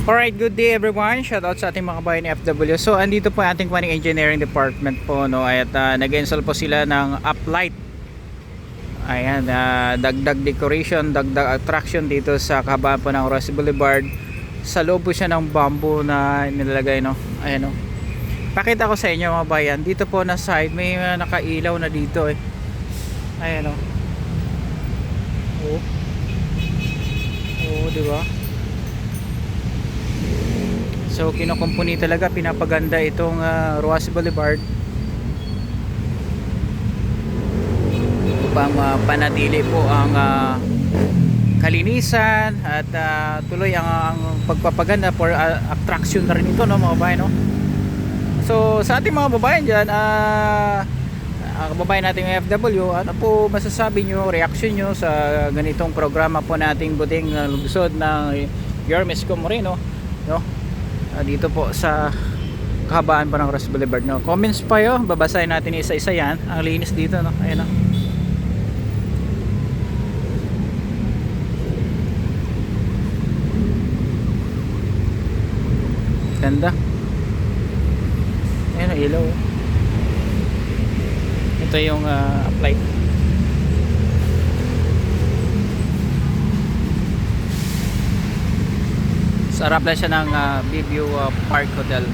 Alright, good day everyone. Shoutout sa ating mga kabayan ni FW. So, andito po ang ating Planning Engineering Department po, no? At nag-install po sila ng uplight. Ayan, dagdag decoration, dagdag attraction dito sa kahabaan po ng Ross Boulevard. Sa loob po siya ng bamboo na nilalagay, no? Ayan, no? Pakita ko sa inyo mga bayan. Dito po na side, may nakailaw na dito, eh. Ayan, no? Oh. Oh, di ba? So kinukumpuni talaga, pinapaganda itong Roas Boulevard upang panatili po ang kalinisan at tuloy ang pagpapaganda for attraction na rin ito, no, mga babae, no? So sa ating mga babayan dyan, kababayan nating FW, ano po masasabi nyo, reaction nyo sa ganitong programa po nating buting lungsod ng Yormes Comorino, no? Dito po sa kahabaan pa ng Ross Boulevard, no? Comments pa yun, babasahin natin isa-isa yan. Ang linis dito, no? Ayan, no? Ganda. Ayan, ilaw. Ito yung uplight. Sarap lang siya ng View Park Hotel.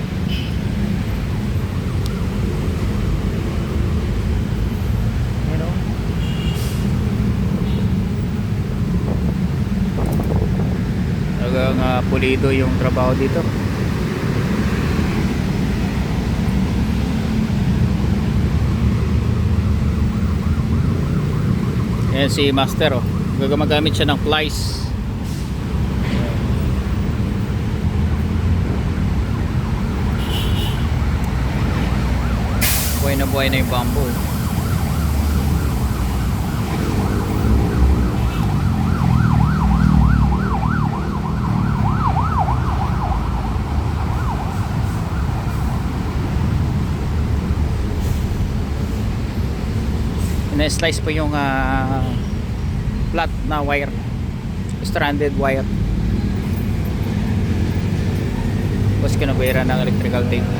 You know? Talagang pulido yung trabaho dito. Ayan si Master, oh. Gumagamit siya ng plies. Buhay na yung bamboo. Na-slice po yung flat na wire, stranded wire. Tapos kinabuhiran ng electrical tape.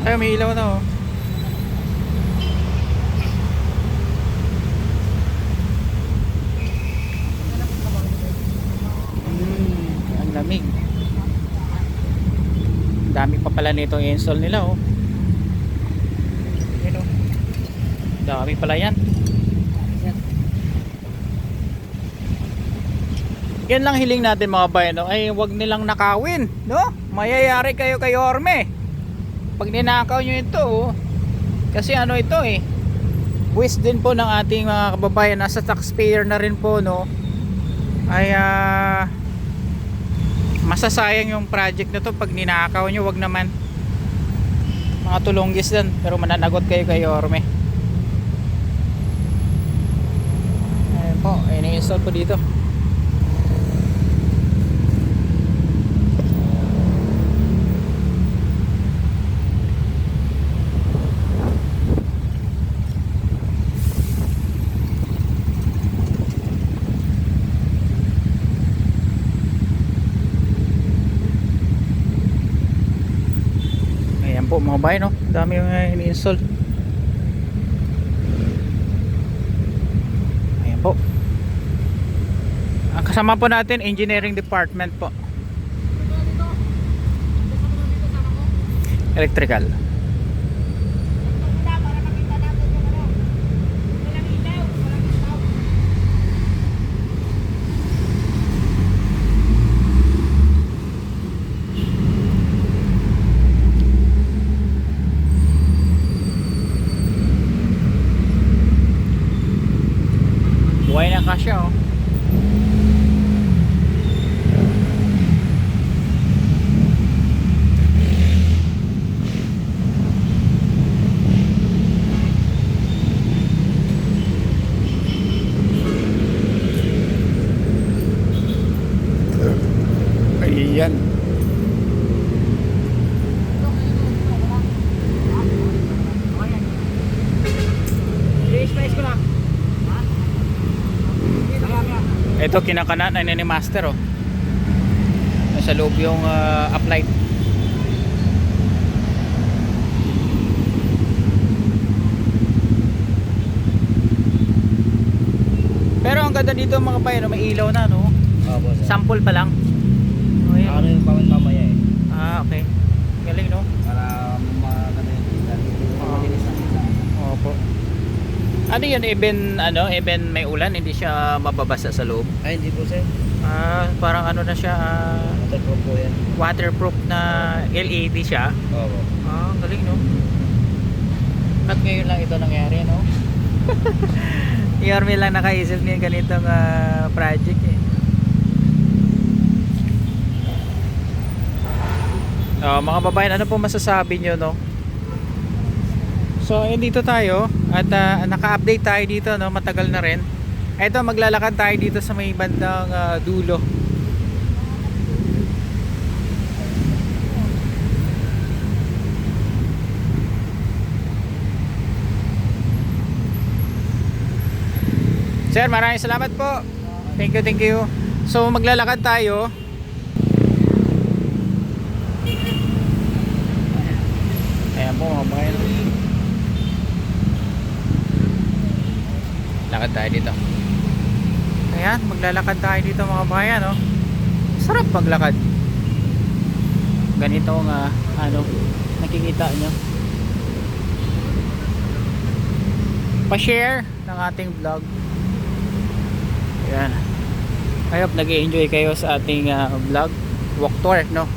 Ay, may ilaw na, oh. Ang lamig. Dami pa pala nitong install nila, oh. Ayan, oh. Dami pala yan. Yan lang hiling natin mga bayan, no? Ay, wag nilang nakawin, no? Mayayari kayo kay Orme pag ninakaw nyo ito, oh. Kasi ano ito, eh, buwis din po ng ating mga kababayan, nasa taxpayer na rin po, no? Ay masasayang yung project na to pag ninakaw nyo. Wag naman, mga tulunggis din, pero mananagot kayo kay Orme. Ayan po, ini-install po dito. Po mga bahay, no? Dami yung ini-install. Ayan po. Ang kasama po natin, engineering department po. Electrical. Buhay na kasya, oh. Yan. Ito kinakanan na ni Master oh. Nasa loob yung uplight. Pero ang ganda dito mga bayan, no? May ilaw na no. Opo, sir. Sample pa lang. Oh, yan. Ano yung paman mamaya eh. Okay. Galing no. Para maganda yung kita. Malinis ang kita. Opo. Ano yun, even may ulan, hindi siya mababasa sa loob. Ay, hindi po, sir. Parang ano na siya, Waterproof po yan. waterproof na LED siya. Opo. Ang galing no. At ngayon lang ito nangyari no. Yorme lang nakaisip niya ganitong project eh. Mga babayan, ano po masasabi nyo no? So dito tayo at naka-update tayo dito no, matagal na rin. Ito maglalakad tayo dito sa may bandang dulo. Sir, maraming salamat po. Thank you, thank you. So maglalakad tayo. Ayan po mga bayan. Lakad tayo dito. Ayan, maglalakad tayo dito mga bayan oh. Sarap maglakad. Ganito nga nakikita nyo. Pa-share ng ating vlog. Ayan. I hope nag-enjoy kayo sa ating vlog, walk tour no.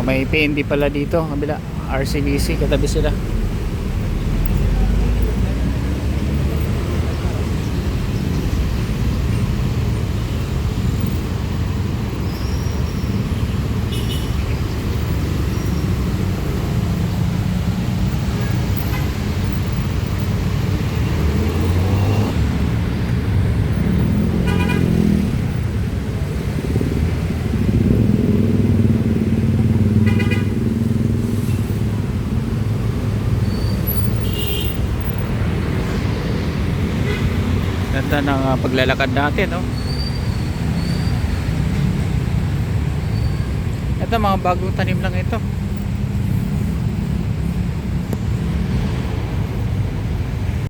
May PND pala dito, kabila, RCBC, katabi sila. Ganda ng paglalakad natin no? Ito mga bagong tanim lang ito.